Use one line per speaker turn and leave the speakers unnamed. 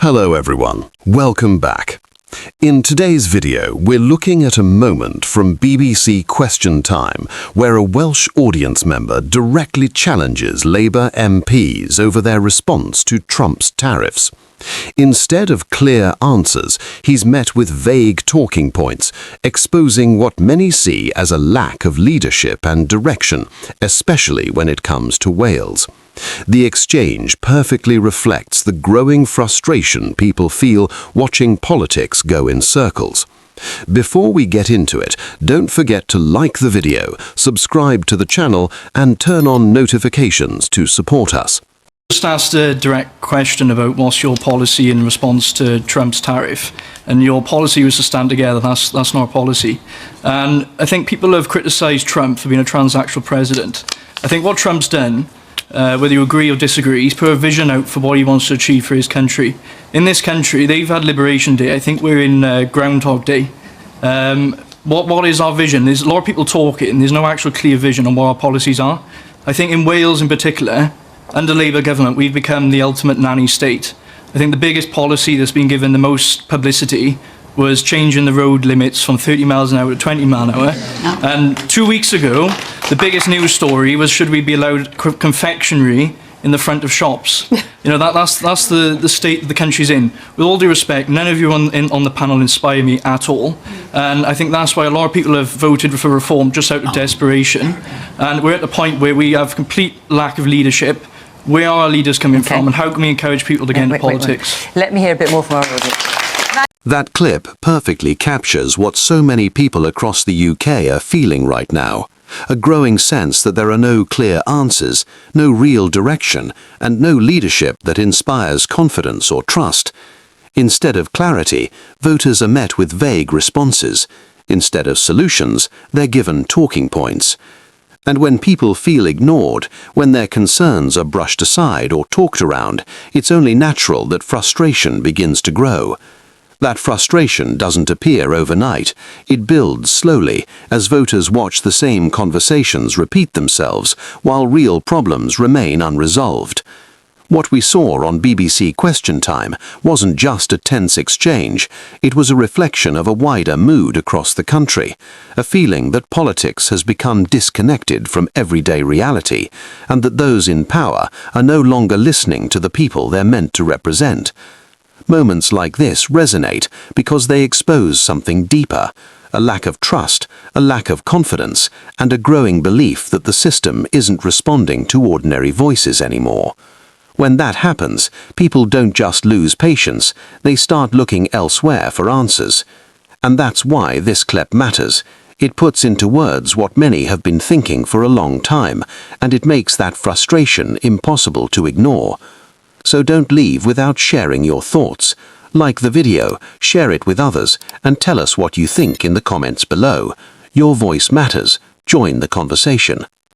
Hello everyone, welcome back. In today's video, we're looking at a moment from BBC Question Time where a Welsh audience member directly challenges Labour MPs over their response to Trump's tariffs. Instead of clear answers, he's met with vague talking points, exposing what many see as a lack of leadership and direction, especially when it comes to Wales. The exchange perfectly reflects the growing frustration people feel watching politics go in circles. Before we get into it, don't forget to like the video, subscribe to the channel, and turn on notifications to support us.
Just asked a direct question about what's your policy in response to Trump's tariff, and your policy was to stand together. That's not our policy. And I think people have criticised Trump for being a transactional president. I think what Trump's done, whether you agree or disagree, he's put a vision out for what he wants to achieve for his country. In this country, they've had Liberation Day. I think we're in Groundhog Day. What is our vision? There's a lot of people talking. There's no actual clear vision on what our policies are. I think in Wales in particular, under Labour government, we've become the ultimate nanny state. I think the biggest policy that's been given the most publicity was changing the road limits from 30 miles an hour to 20 miles an hour. And 2 weeks ago, the biggest news story was should we be allowed confectionery in the front of shops. You know, that's the state the country's in. With all due respect, none of you on the panel inspire me at all. And I think that's why a lot of people have voted for reform just out of desperation. And we're at the point where we have complete lack of leadership. Where are our leaders coming from, and how can we encourage people to get into politics?
Let me hear a bit more from our audience.
That clip perfectly captures what so many people across the UK are feeling right now. A growing sense that there are no clear answers, no real direction, and no leadership that inspires confidence or trust. Instead of clarity, voters are met with vague responses. Instead of solutions, they're given talking points. And when people feel ignored, when their concerns are brushed aside or talked around, it's only natural that frustration begins to grow. That frustration doesn't appear overnight. It builds slowly as voters watch the same conversations repeat themselves while real problems remain unresolved. What we saw on BBC Question Time wasn't just a tense exchange, it was a reflection of a wider mood across the country, a feeling that politics has become disconnected from everyday reality, and that those in power are no longer listening to the people they're meant to represent. Moments like this resonate because they expose something deeper, a lack of trust, a lack of confidence, and a growing belief that the system isn't responding to ordinary voices anymore. When that happens, people don't just lose patience, they start looking elsewhere for answers. And that's why this clip matters. It puts into words what many have been thinking for a long time, and it makes that frustration impossible to ignore. So don't leave without sharing your thoughts. Like the video, share it with others, and tell us what you think in the comments below. Your voice matters. Join the conversation.